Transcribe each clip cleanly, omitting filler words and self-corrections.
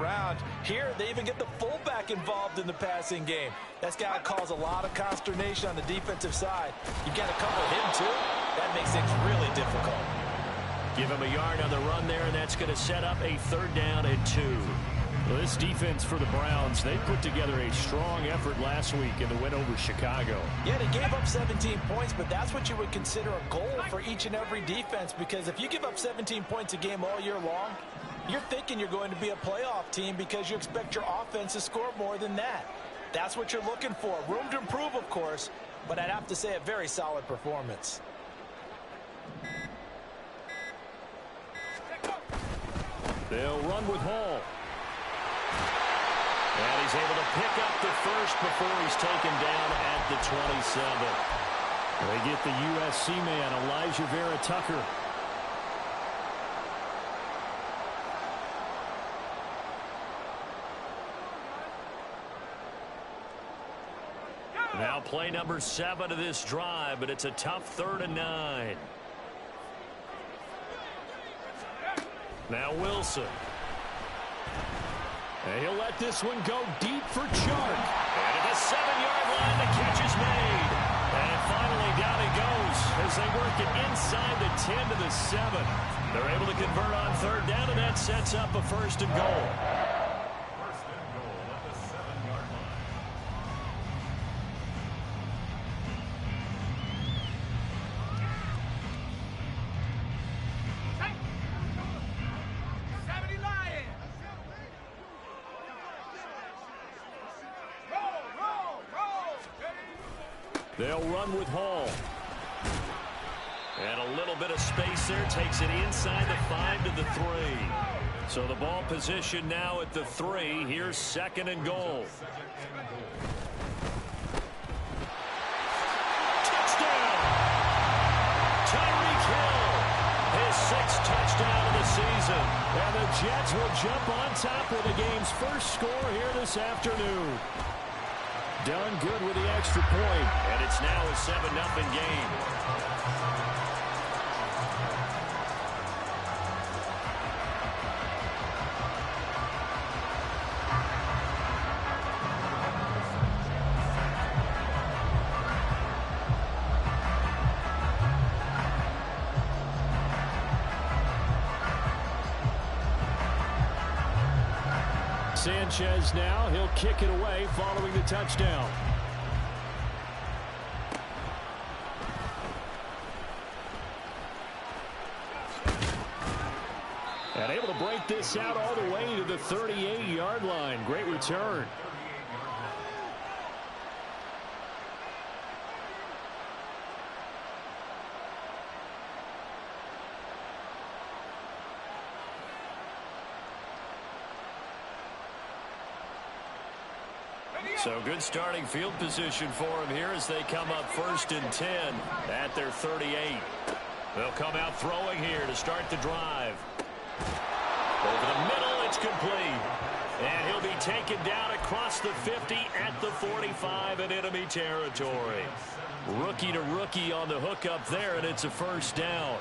around. Here, they even get the fullback involved in the passing game. That's got to cause a lot of consternation on the defensive side. You got to cover him, too. That makes things really difficult. Give him a yard on the run there, and that's going to set up a 3rd down and 2. Well, this defense for the Browns, they put together a strong effort last week in the win over Chicago. Yeah, they gave up 17 points, but that's what you would consider a goal for each and every defense, because if you give up 17 points a game all year long, you're thinking you're going to be a playoff team because you expect your offense to score more than that. That's what you're looking for. Room to improve, of course, but I'd have to say a very solid performance. They'll run with Hall. And he's able to pick up the first before he's taken down at the 27. They get the USC man, Elijah Vera Tucker. Now play number 7 of this drive, but it's a tough 3rd and 9. Now Wilson. And he'll let this one go deep for Chark. And at the 7-yard line, the catch is made. And finally down he goes as they work it inside the 10 to the 7. They're able to convert on 3rd down, and that sets up a 1st and goal. They'll run with Hall. And a little bit of space there takes it inside the 5 to the 3. So the ball position now at the 3. Here's 2nd and goal. Touchdown! Tyreek Hill, his 6th touchdown of the season. And the Jets will jump on top with the game's first score here this afternoon. Done good with the extra point. And it's now a 7-0 game. Sanchez now, he'll kick it away following the touchdown. And able to break this out all the way to the 38-yard line. Great return. So good starting field position for him here as they come up 1st and 10 at their 38. They'll come out throwing here to start the drive. Over the middle, it's complete. And he'll be taken down across the 50 at the 45 in enemy territory. Rookie to rookie on the hook up there, and it's a 1st down.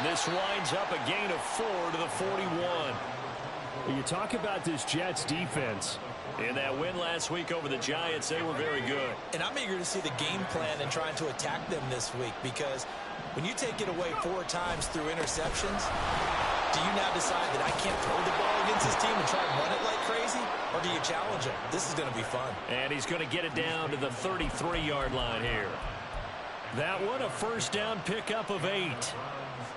This winds up a gain of 4 to the 41. When you talk about this Jets defense, in that win last week over the Giants, they were very good. And I'm eager to see the game plan and trying to attack them this week, because when you take it away 4 times through interceptions, do you now decide that I can't throw the ball against this team and try and run it like crazy? Or do you challenge him? This is going to be fun. And he's going to get it down to the 33-yard line here. That one a 1st down pickup of 8.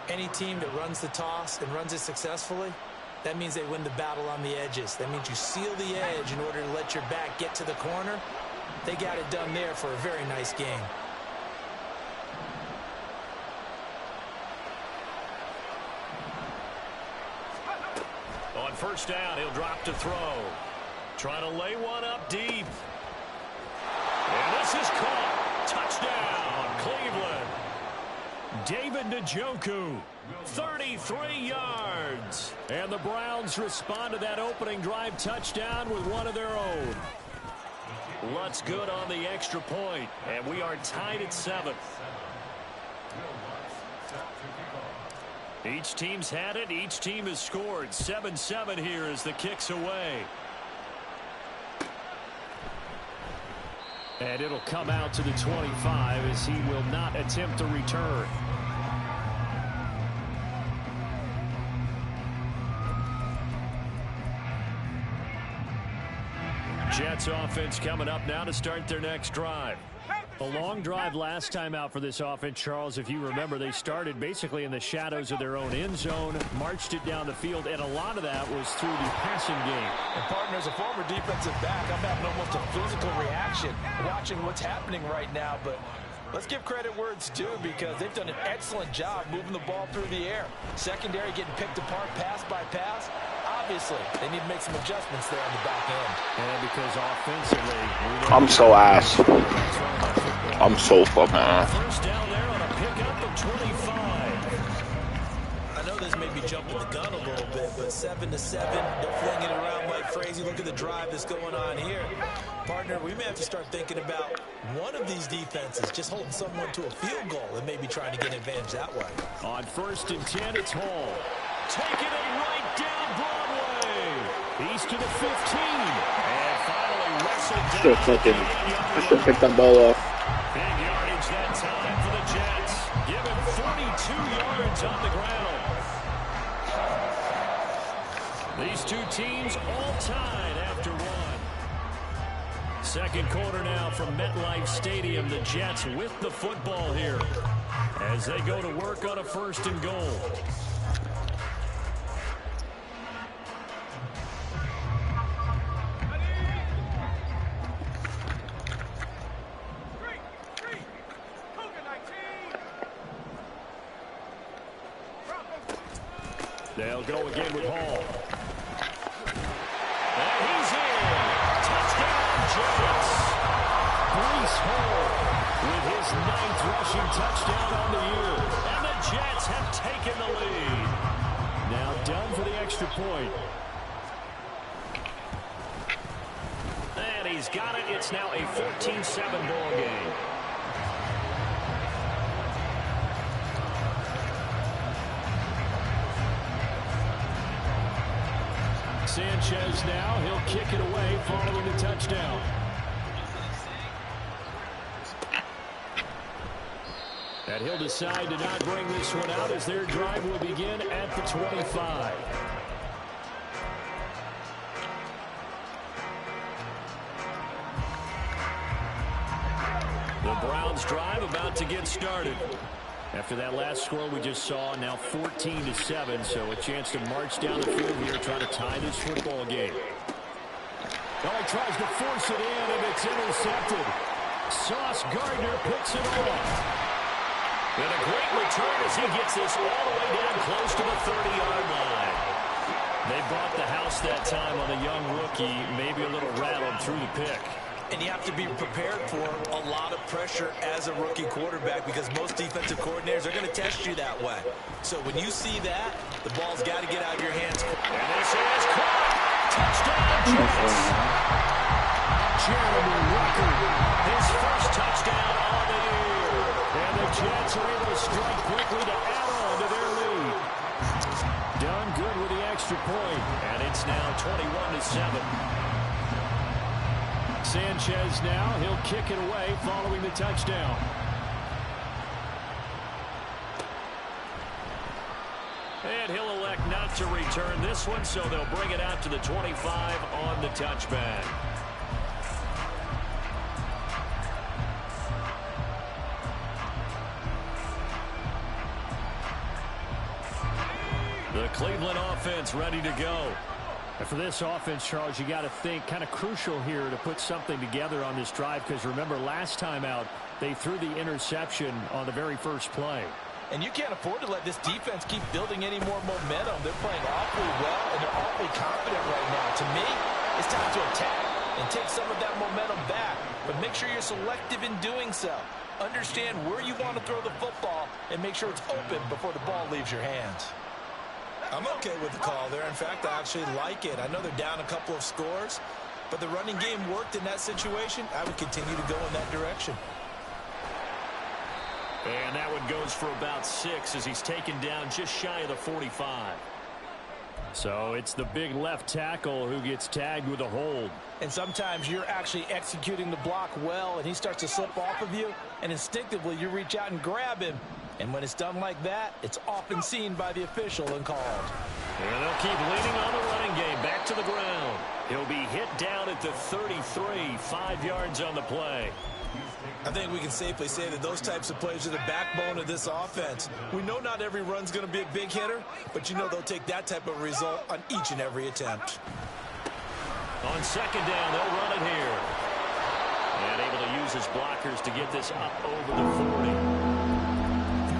Any team that runs the toss and runs it successfully, that means they win the battle on the edges. That means you seal the edge in order to let your back get to the corner. They got it done there for a very nice game. On 1st down, he'll drop to throw. Trying to lay one up deep. This is caught. Touchdown, Cleveland. David Njoku, 33 yards. And the Browns respond to that opening drive touchdown with one of their own. Lutz good on the extra point, and we are tied at 7. Each team's had it. Each team has scored. 7-7 here as the kick's away. And it'll come out to the 25 as he will not attempt to return. Jets offense coming up now to start their next drive. A long drive last time out for this offense, Charles. If you remember, they started basically in the shadows of their own end zone, marched it down the field, and a lot of that was through the passing game. And, partner, as a former defensive back, I'm having almost a physical reaction watching what's happening right now. But let's give credit where it's due because they've done an excellent job moving the ball through the air. Secondary getting picked apart pass by pass. Obviously, they need to make some adjustments there on the back end. And because offensively, I'm so ass. I'm so fucking ass. First down there on a pickup of 25. I know this may be jumping the gun a little bit, but 7-7, they're flinging it around like crazy. Look at the drive that's going on here. Partner, we may have to start thinking about one of these defenses just holding someone to a field goal and maybe trying to get an advantage that way. On 1st and 10, it's Hall. Taking it right down Broadway. He's to the 15. And finally wrestled down. I should pick that ball off. Big yardage that time for the Jets. Give him 42 yards on the ground. These two teams all tied after one. Second quarter now from MetLife Stadium. The Jets with the football here as they go to work on a 1st and goal. They'll go again with Hall. And he's in. Touchdown, Jets. Breece Hall with his 9th rushing touchdown on the year. And the Jets have taken the lead. Now done for the extra point. And he's got it. It's now a 14-7 ball game. Sanchez now, he'll kick it away following the touchdown. And he'll decide to not bring this one out as their drive will begin at the 25. The Browns drive about to get started. After that last score we just saw, now 14-7, so a chance to march down the field here, trying to tie this football game. Oh, he tries to force it in, and it's intercepted. Sauce Gardner picks it off. And a great return as he gets this all the way down close to the 30-yard line. They bought the house that time on a young rookie, maybe a little rattled through the pick. And you have to be prepared for a lot of pressure as a rookie quarterback because most defensive coordinators are going to test you that way. So when you see that, the ball's got to get out of your hands. And this is caught. Touchdown, Jets. Jeremy Rucker, his first touchdown on the year. And the Jets are able to strike quickly to add on to their lead. Done good with the extra point. And it's now 21-7. Sanchez now, he'll kick it away following the touchdown. And he'll elect not to return this one, so they'll bring it out to the 25 on the touchback. The Cleveland offense ready to go. And for this offense, Charles, you got to think kind of crucial here to put something together on this drive because remember last time out they threw the interception on the very first play. And you can't afford to let this defense keep building any more momentum. They're playing awfully well and they're awfully confident right now. To me, it's time to attack and take some of that momentum back. but make sure you're selective in doing so. Understand where you want to throw the football and make sure it's open before the ball leaves your hands. I'm okay with the call there. In fact, I actually like it. I know they're down a couple of scores, but the running game worked in that situation. I would continue to go in that direction. And that one goes for about 6 as he's taken down just shy of the 45. So it's the big left tackle who gets tagged with a hold. And sometimes you're actually executing the block well, and he starts to slip off of you, and instinctively you reach out and grab him. And when it's done like that, it's often seen by the official and called. And they'll keep leaning on the running game. Back to the ground. He'll be hit down at the 33, 5 yards on the play. I think we can safely say that those types of plays are the backbone of this offense. We know not every run's going to be a big hitter, but you know they'll take that type of result on each and every attempt. On second down, they'll run it here. And able to use his blockers to get this up over the 40.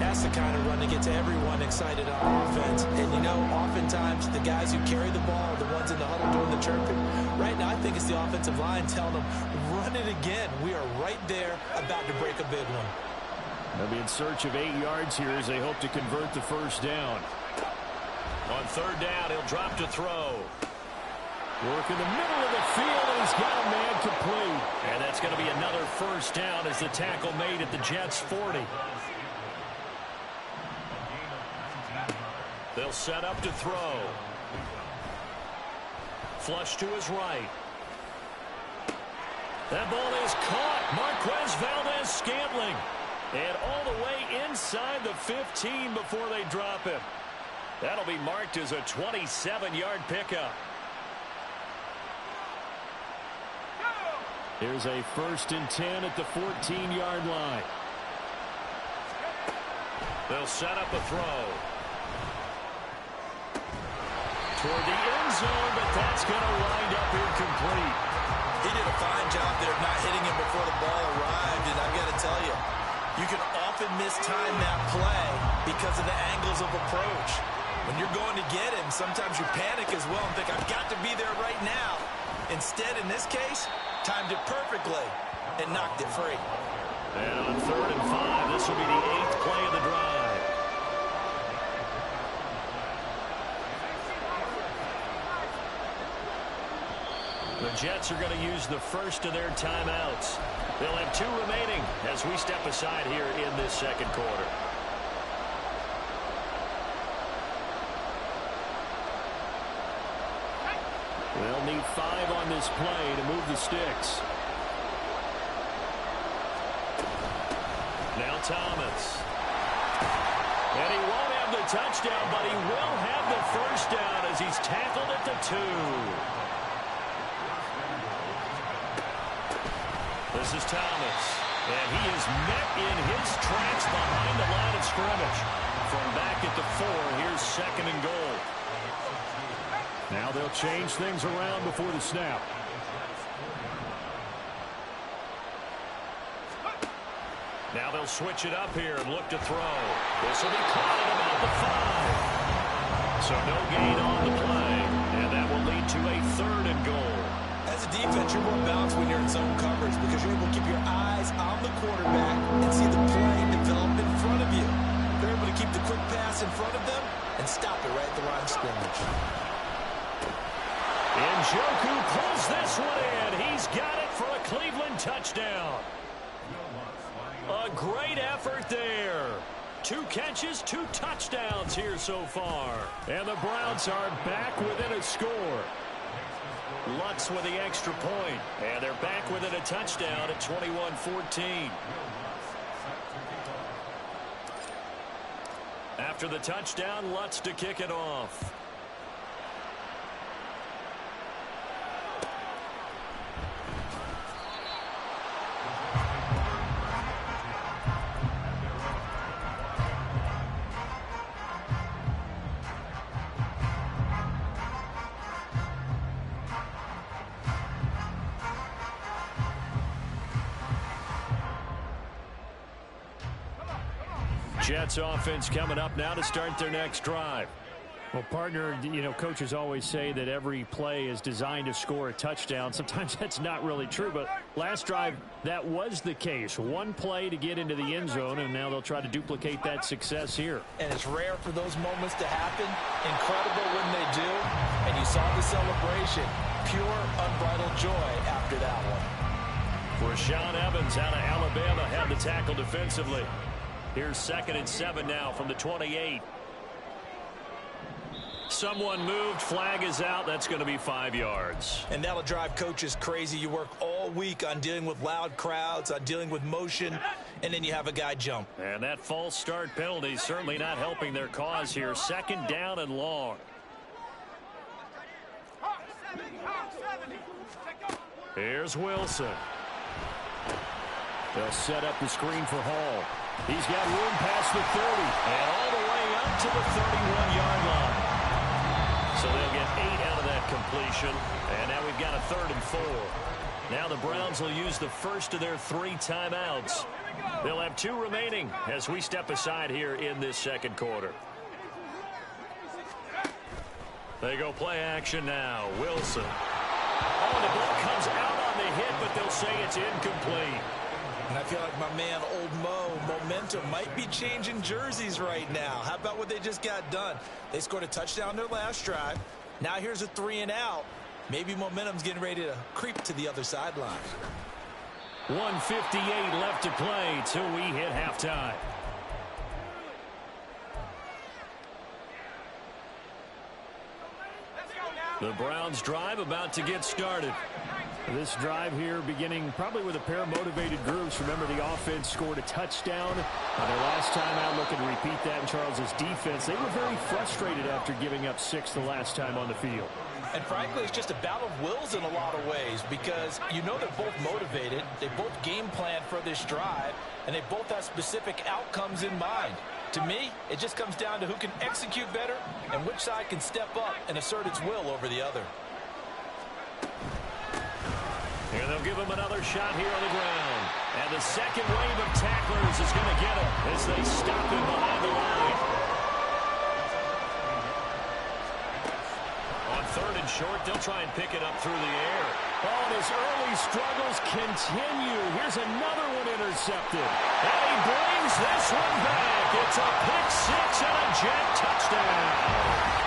That's the kind of run that gets everyone excited on offense. And, you know, oftentimes the guys who carry the ball are the ones in the huddle doing the chirping. Right now, I think it's the offensive line telling them, run it again. We are right there about to break a big one. They'll be in search of 8 yards here as they hope to convert the first down. On third down, he'll drop to throw. Work in the middle of the field, and he's got a man complete. And that's going to be another first down as the tackle made at the Jets' 40. They'll set up to throw. Flush to his right. That ball is caught. Marquez Valdez-Scantling. And all the way inside the 15 before they drop him. That'll be marked as a 27-yard pickup. Here's a 1st and 10 at the 14-yard line. They'll set up a throw. Toward the end zone, but that's going to wind up incomplete. He did a fine job there of not hitting him before the ball arrived, and I've got to tell you, you can often mistime that play because of the angles of approach. When you're going to get him, sometimes you panic as well and think, I've got to be there right now. Instead, in this case, timed it perfectly and knocked it free. And on 3rd and 5, this will be the 8th play of the drive. The Jets are going to use the first of their timeouts. They'll have 2 remaining as we step aside here in this second quarter. They'll need 5 on this play to move the sticks. Now Thomas. And he won't have the touchdown, but he will have the first down as he's tackled at the 2. This is Thomas, and he is met in his tracks behind the line of scrimmage. From back at the 4, here's 2nd and goal. Now they'll change things around before the snap. Now they'll switch it up here and look to throw. This will be caught at about the 5. So no gain on the play, and that will lead to a 3rd and goal. As a defense, you're more balanced when you're in zone coverage because you're able to keep your eyes on the quarterback and see the play develop in front of you. They're able to keep the quick pass in front of them and stop it right at the line of scrimmage. Njoku pulls this one in. He's got it for a Cleveland touchdown. A great effort there. 2 catches, 2 touchdowns here so far. And the Browns are back within a score. Lutz with the extra point. And they're back within a touchdown at 21-14. After the touchdown, Lutz to kick it off. Jets offense coming up now to start their next drive. Well, partner, you know, coaches always say that every play is designed to score a touchdown. Sometimes that's not really true, but last drive, that was the case. One play to get into the end zone, and now they'll try to duplicate that success here. And it's rare for those moments to happen. Incredible when they do. And you saw the celebration. Pure, unbridled joy after that one. Rashaan Evans out of Alabama had the tackle defensively. Here's 2nd and 7 now from the 28. Someone moved, flag is out. That's going to be 5 yards. And that'll drive coaches crazy. You work all week on dealing with loud crowds, on dealing with motion, and then you have a guy jump. And that false start penalty is certainly not helping their cause here. 2nd down and long. Here's Wilson. They'll set up the screen for Hall. He's got room past the 30. And all the way up to the 31-yard line. So they'll get 8 out of that completion. And now we've got a 3rd and 4. Now the Browns will use the first of their 3 timeouts. They'll have 2 remaining as we step aside here in this 2nd quarter. They go play action now. Wilson. Oh, the ball comes out on the hit, but they'll say it's incomplete. And I feel like my man, Old Mo, momentum might be changing jerseys right now. How about what they just got done? They scored a touchdown their last drive. Now here's a 3 and out. Maybe momentum's getting ready to creep to the other sideline. 1:58 left to play till we hit halftime. The Browns drive about to get started. This drive here beginning probably with a pair of motivated groups. Remember, the offense scored a touchdown their last time out, looking to repeat that in Charles's defense. They were very frustrated after giving up 6 the last time on the field. And frankly, it's just a battle of wills in a lot of ways because you know they're both motivated. They both game plan for this drive, and they both have specific outcomes in mind. To me, it just comes down to who can execute better and which side can step up and assert its will over the other. Here they'll give him another shot here on the ground. And the second wave of tacklers is going to get him as they stop him behind the line. On 3rd and short, they'll try and pick it up through the air. Oh, and his early struggles continue. Here's another one intercepted. And he brings this one back. It's a pick-6 and a jet touchdown.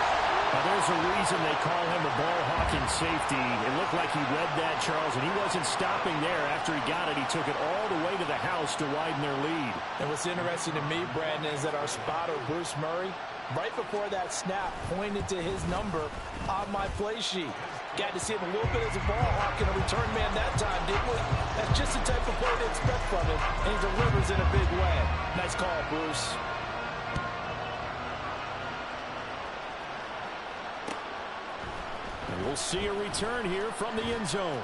Now, there's a reason they call him a ball-hawking safety. It looked like he read that, Charles, and he wasn't stopping there. After he got it, he took it all the way to the house to widen their lead. And what's interesting to me, Brandon, is that our spotter, Bruce Murray, right before that snap, pointed to his number on my play sheet. Got to see him a little bit as a ball hawk and a return man that time, didn't we? That's just the type of play to expect from him, and he delivers in a big way. Nice call, Bruce. And we'll see a return here from the end zone.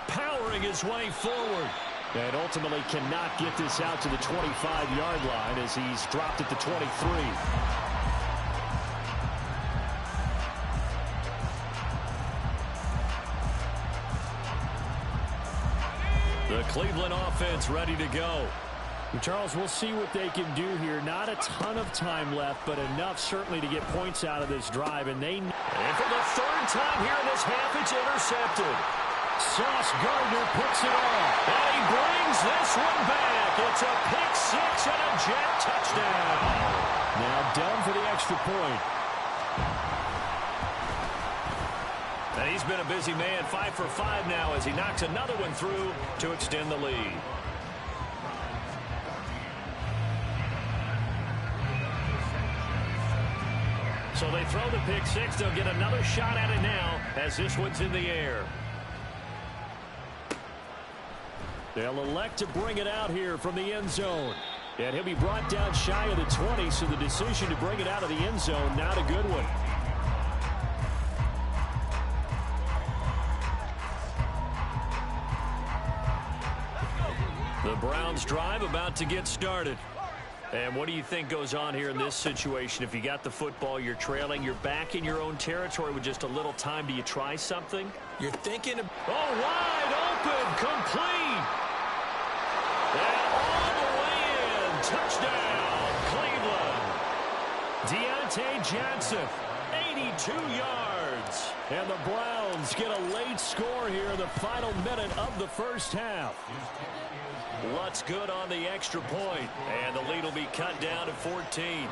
Powering his way forward. And ultimately cannot get this out to the 25-yard line as he's dropped at the 23. The Cleveland offense ready to go. And Charles, we'll see what they can do here. Not a ton of time left, but enough certainly to get points out of this drive. And for the 3rd time here in this half, it's intercepted. Sauce Gardner puts it off. And he brings this one back. It's a pick-6 and a jet touchdown. Now done for the extra point. And he's been a busy man, 5 for 5 now as he knocks another one through to extend the lead. So they throw the pick-6. They'll get another shot at it now as this one's in the air. They'll elect to bring it out here from the end zone. And he'll be brought down shy of the 20, so the decision to bring it out of the end zone, not a good one. The Browns drive about to get started. And what do you think goes on here in this situation? If you got the football, you're trailing, you're back in your own territory with just a little time. Do you try something? You're thinking of... Oh, wide open, complete. And all the way in. Touchdown, Cleveland. Deontay Johnson, 82 yards. And the Browns get a late score here in the final minute of the first half. Lutt's good on the extra point, and the lead will be cut down to 14.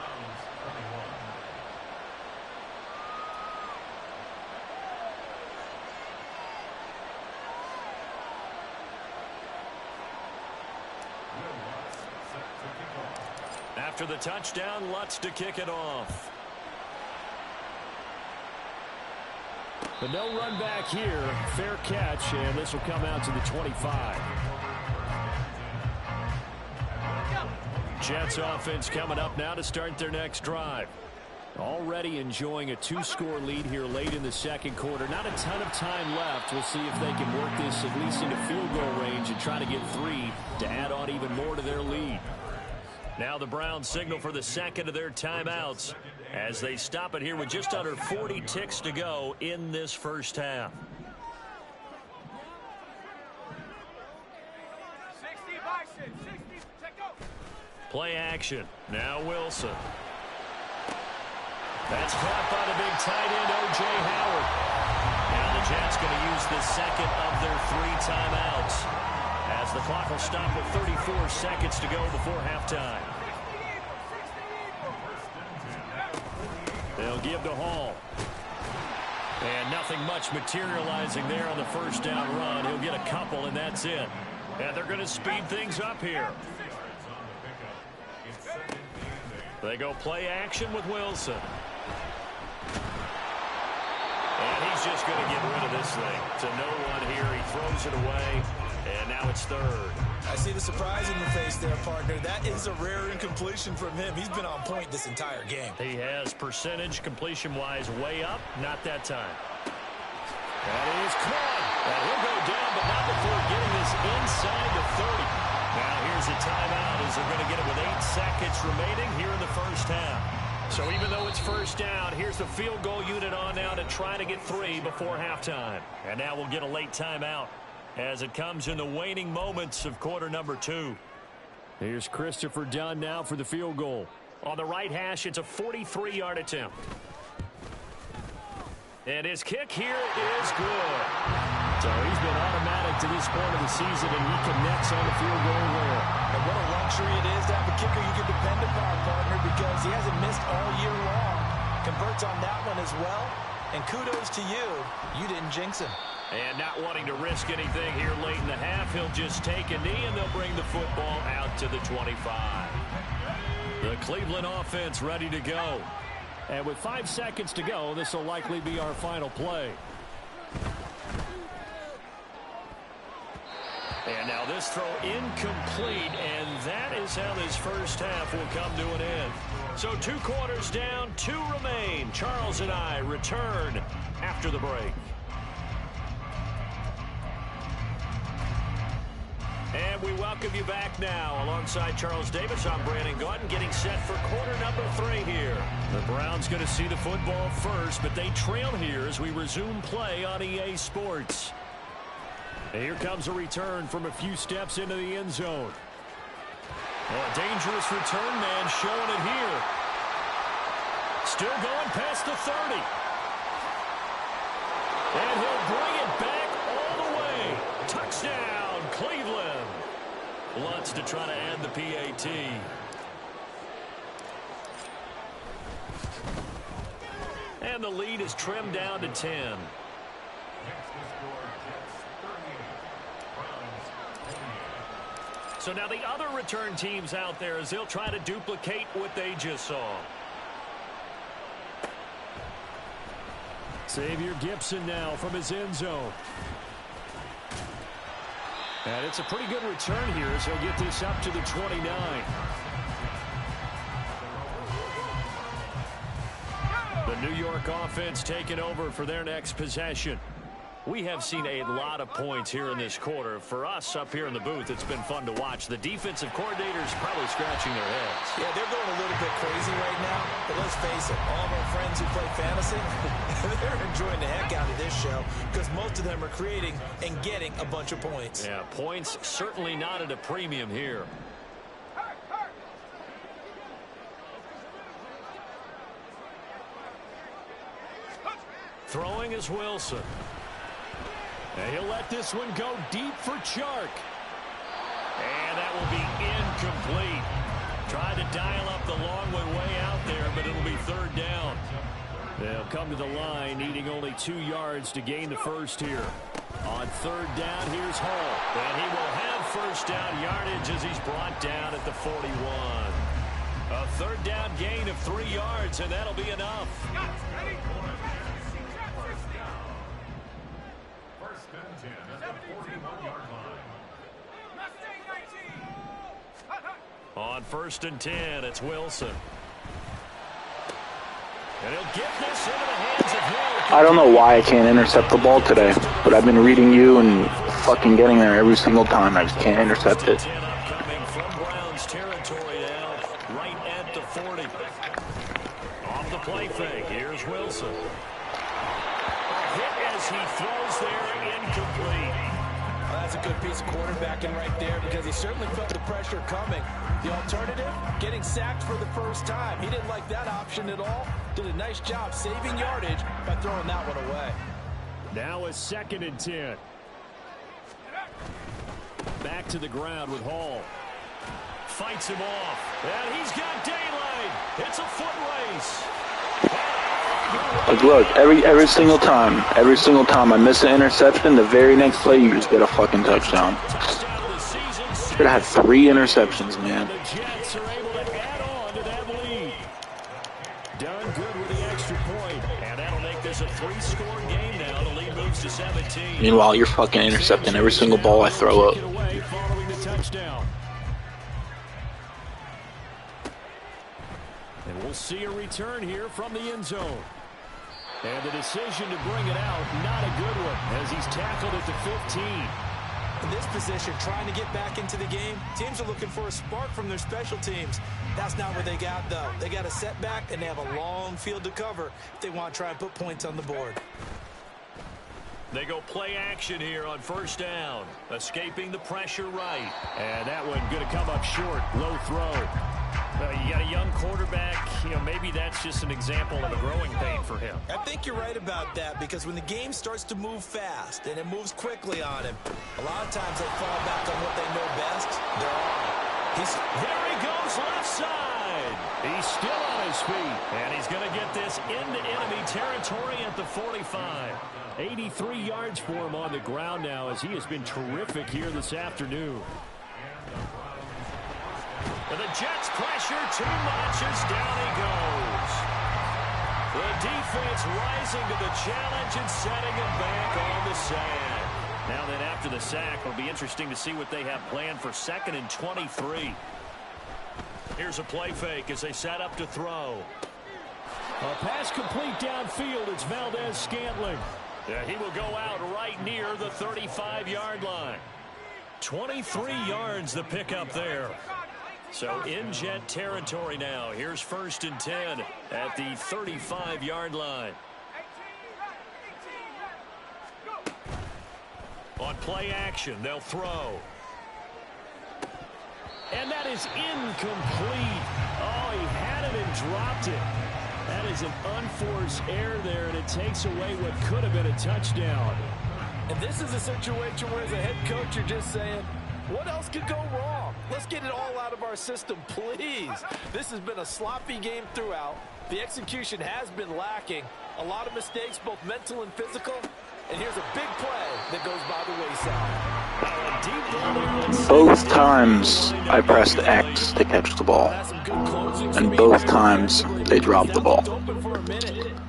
After the touchdown, Lutt's to kick it off. But no run back here. Fair catch, and this will come out to the 25. Jets offense coming up now to start their next drive. Already enjoying a 2-score lead here late in the second quarter. Not a ton of time left. We'll see if they can work this at least into field goal range and try to get 3 to add on even more to their lead. Now the Browns signal for the second of their timeouts as they stop it here with just under 40 ticks to go in this first half. 60 Bison, 60, take go. Play action. Now Wilson. That's caught by the big tight end, O.J. Howard. Now the Jets going to use the second of their 3 timeouts as the clock will stop with 34 seconds to go before halftime. They'll give to Hall. And nothing much materializing there on the first down run. He'll get a couple, and that's it. And they're going to speed things up here. They go play action with Wilson. And he's just going to get rid of this thing to no one here. He throws it away, and now it's third. I see the surprise in your face there, partner. That is a rare incompletion from him. He's been on point this entire game. He has percentage completion-wise way up. Not that time. That is caught. And he'll go down, but not before getting this inside the 30. Now here's a timeout as they're going to get it with 8 seconds remaining here in the first half. So even though it's first down, here's the field goal unit on now to try to get 3 before halftime. And now we'll get a late timeout as it comes in the waning moments of quarter number 2. Here's Christopher Dunn now for the field goal. On the right hash, it's a 43-yard attempt. And his kick here is good. So he's been automatic to this point of the season, and he connects on the field goal there. And what a luxury it is to have a kicker you can depend upon, partner, because he hasn't missed all year long. Converts on that one as well. And kudos to you. You didn't jinx him. And not wanting to risk anything here late in the half, he'll just take a knee, and they'll bring the football out to the 25. The Cleveland offense ready to go. And with 5 seconds to go, this will likely be our final play. And now this throw incomplete, and that is how this first half will come to an end. So 2 quarters down, 2 remain. Charles and I return after the break. And we welcome you back now. Alongside Charles Davis, I'm Brandon Gotw, getting set for quarter number 3 here. The Browns going to see the football first, but they trail here as we resume play on EA Sports. And here comes a return from a few steps into the end zone. Well, a dangerous return man showing it here. Still going past the 30. And he'll bring it back all the way. Touchdown, Cleveland. Lutz to try to add the PAT. And the lead is trimmed down to 10. So now the other return teams out there as they'll try to duplicate what they just saw. Xavier Gipson now from his end zone. And it's a pretty good return here as he'll get this up to the 29. The New York offense taking over for their next possession. We have seen a lot of points here in this quarter. For us up here in the booth, it's been fun to watch. The defensive coordinators probably scratching their heads. Yeah, they're going a little bit crazy right now. But let's face it, all of our friends who play fantasy, they're enjoying the heck out of this show because most of them are creating and getting a bunch of points. Yeah, points certainly not at a premium here. Throwing is Wilson. And he'll let this one go deep for Chark. And that will be incomplete. Tried to dial up the long one way out there, but it'll be third down. They'll come to the line, needing only 2 yards to gain the first here. On third down, here's Hall. And he will have first down yardage as he's brought down at the 41. A third down gain of 3 yards, and that'll be enough. First and 10 at the 41-yard line. On first and 10, it's Wilson. And he'll get this into the hands of Hill. I don't know why I can't intercept the ball today, but I've been reading you and fucking getting there every single time. I just can't intercept it. Coming from Browns territory now, right at the 40. Off the play fake, here's Wilson. Hit as he throws there, incomplete. Well, that's a good piece of quarterbacking right there because he certainly felt the pressure coming. The alternative, getting sacked for the first time. He didn't like that option at all. Did a nice job saving yardage by throwing that one away. Now a 2nd and 10. Back to the ground with Hall. Fights him off. And he's got daylight. It's a foot race. Like, look, every single time I miss an interception, the very next play you just get a fucking touchdown. Should have had 3 interceptions, man. The Jets are able to add on to that lead. Done good with the extra point. And that'll make this a 3-score game now. The lead moves to 17. Meanwhile, you're fucking intercepting every single ball I throw up. Following the touchdown. And we'll see a return here from the end zone. And the decision to bring it out, not a good one, as he's tackled at the 15. In this position, trying to get back into the game, teams are looking for a spark from their special teams. That's not what they got, though. They got a setback, and they have a long field to cover if they want to try and put points on the board. They go play action here on first down, escaping the pressure right. And that one going to come up short, low throw. You got a young quarterback, maybe that's just an example of a growing pain for him. I think you're right about that because when the game starts to move fast and it moves quickly on him, a lot of times they fall back on what they know best. They're on. There he goes left side. He's still on his feet, and he's going to get this into enemy territory at the 45. 83 yards for him on the ground now as he has been terrific here this afternoon. And the Jets pressure too much as down he goes. The defense rising to the challenge and setting him back on the sand. Now then, after the sack, it'll be interesting to see what they have planned for 2nd and 23. Here's a play fake as they set up to throw. A pass complete downfield. It's Valdez-Scantling. Yeah, he will go out right near the 35-yard line. 23 yards the pickup there. So in Jet territory now. Here's 1st and 10 at the 35-yard line. On play action, they'll throw. And that is incomplete. Oh, he had it and dropped it. That is an unforced error there, and it takes away what could have been a touchdown. And this is a situation where as a head coach, you're just saying, what else could go wrong? Let's get it all out of our system, please. This has been a sloppy game throughout. The execution has been lacking. A lot of mistakes, both mental and physical. And here's a big play that goes by the wayside. Both times I pressed X to catch the ball. And both times they dropped the ball.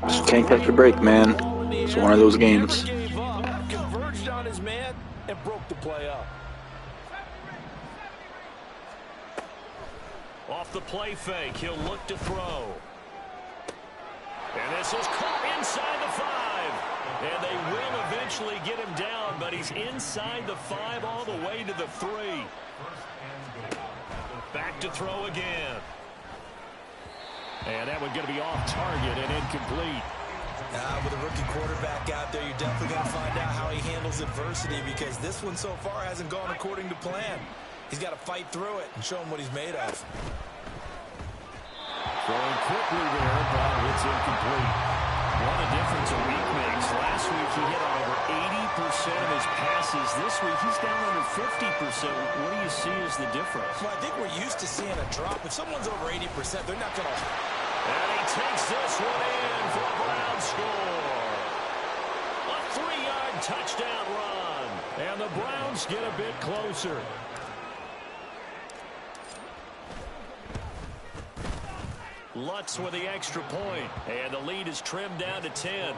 Just can't catch a break, man. It's one of those games. Converged on his man and broke the play up. Off the play fake, he'll look to throw. And this is caught inside the 5. And they will eventually get him down, but he's inside the 5 all the way to the 3. Back to throw again. And that one going to be off target and incomplete. With a rookie quarterback out there, you're definitely going to find out how he handles adversity because this one so far hasn't gone according to plan. He's got to fight through it and show him what he's made of. Throwing quickly there, but it's incomplete. What a difference a week makes. Last week he hit on over 80% of his passes. This week he's down under 50%. What do you see as the difference? Well, I think we're used to seeing a drop. If someone's over 80%, they're not going to... And he takes this one in for a Brown score. A 3-yard touchdown run. And the Browns get a bit closer. Lutz with the extra point. And the lead is trimmed down to 10.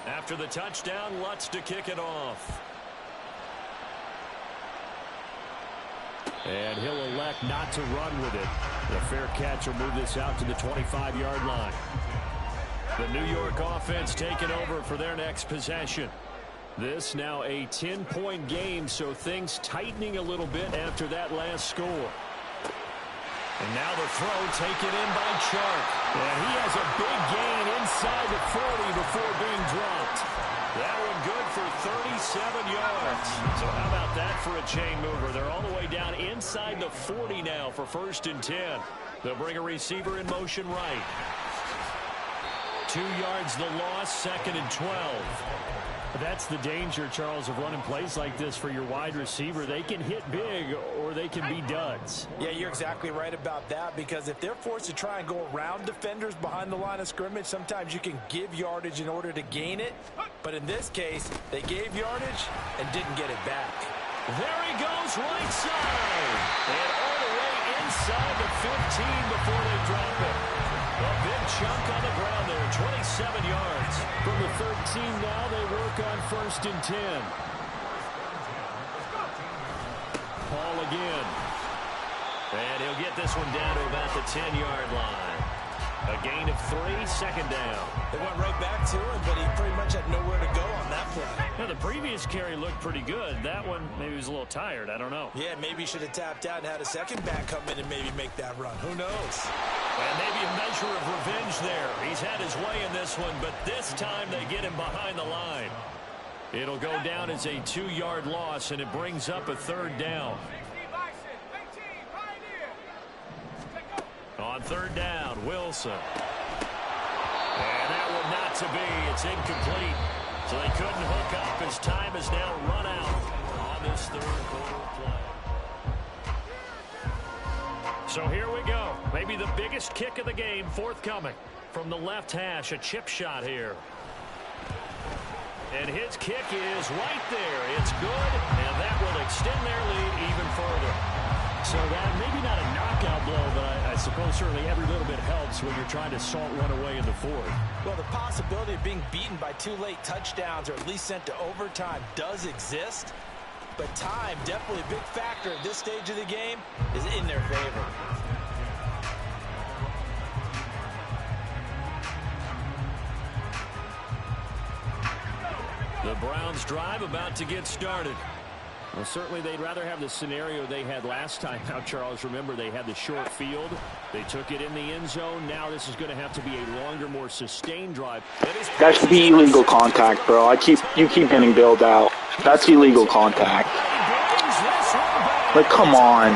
After the touchdown, Lutz to kick it off. And he'll elect not to run with it. The fair catch will move this out to the 25-yard line. The New York offense taking over for their next possession. This now a 10-point game, so things tightening a little bit after that last score. And now the throw taken in by Chark. And he has a big gain inside the 40 before being dropped. That one good for 37 yards. So how about that for a chain mover? They're all the way down inside the 40 now for 1st and 10. They'll bring a receiver in motion right. 2 yards the loss, 2nd and 12. That's the danger, Charles, of running plays like this for your wide receiver. They can hit big or they can be duds. Yeah, you're exactly right about that, because if they're forced to try and go around defenders behind the line of scrimmage, sometimes you can give yardage in order to gain it. But in this case, they gave yardage and didn't get it back. There he goes, right side. And all the way inside the 15 before they drop it. A big chunk on the ground there, 27 yards. From the 13 now, they work on 1st and 10. Paul again. And he'll get this one down to about the 10-yard line. A gain of 3, 2nd down. They went right back to him, but he pretty much had nowhere to go on that play. Now, the previous carry looked pretty good. That one, maybe he was a little tired. I don't know. Yeah, maybe he should have tapped out and had a second back come in and maybe make that run. Who knows? And maybe a measure of revenge there. He's had his way in this one, but this time they get him behind the line. It'll go down as a 2-yard loss, and it brings up a 3rd down. On 3rd down, Wilson. And that one not to be. It's incomplete. So they couldn't hook up. His time is now run out on this 3rd quarter play. So here we go. Maybe the biggest kick of the game forthcoming. From the left hash, a chip shot here. And his kick is right there. It's good, and that will extend their lead even further. So that maybe not a knockout blow, but I suppose certainly every little bit helps when you're trying to salt run away in the 4th. Well, the possibility of being beaten by 2 late touchdowns or at least sent to overtime does exist. But time, definitely a big factor at this stage of the game, is in their favor. The Browns drive about to get started. Well, certainly they'd rather have the scenario they had last time. Now, Charles, remember they had the short field. They took it in the end zone. Now this is going to have to be a longer, more sustained drive. That should be illegal contact, bro. You keep getting bailed out. That's illegal contact. Like, come on.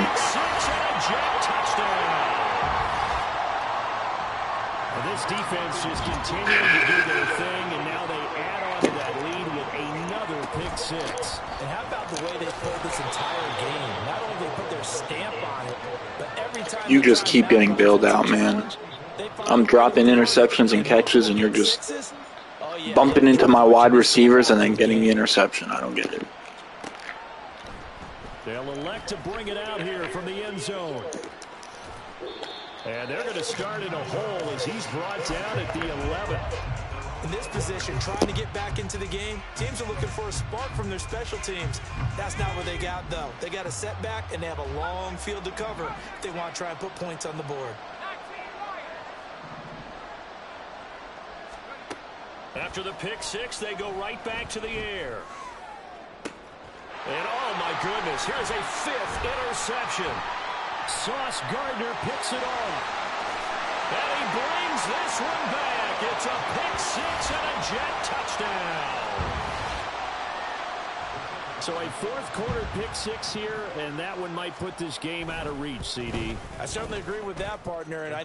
This defense just continuing to do their thing, and now they add on to that lead with another pick 6. And how about the way they played this entire game? Not only they put their stamp on it, but every time You just keep getting bailed out, man. I'm dropping interceptions and catches, and you're just bumping into my wide receivers and then getting the interception. I don't get it. They'll elect to bring it out here from the end zone. And they're going to start in a hole as he's brought down at the 11. In this position, trying to get back into the game, teams are looking for a spark from their special teams. That's not what they got, though. They got a setback, and they have a long field to cover if they want to try and put points on the board. After the pick 6, they go right back to the air. And oh my goodness, here's a 5th interception. Sauce Gardner picks it off. And he brings this one back. It's a pick 6 and a jet touchdown. So a 4th quarter pick 6 here, and that one might put this game out of reach, CD. I certainly agree with that, partner, and I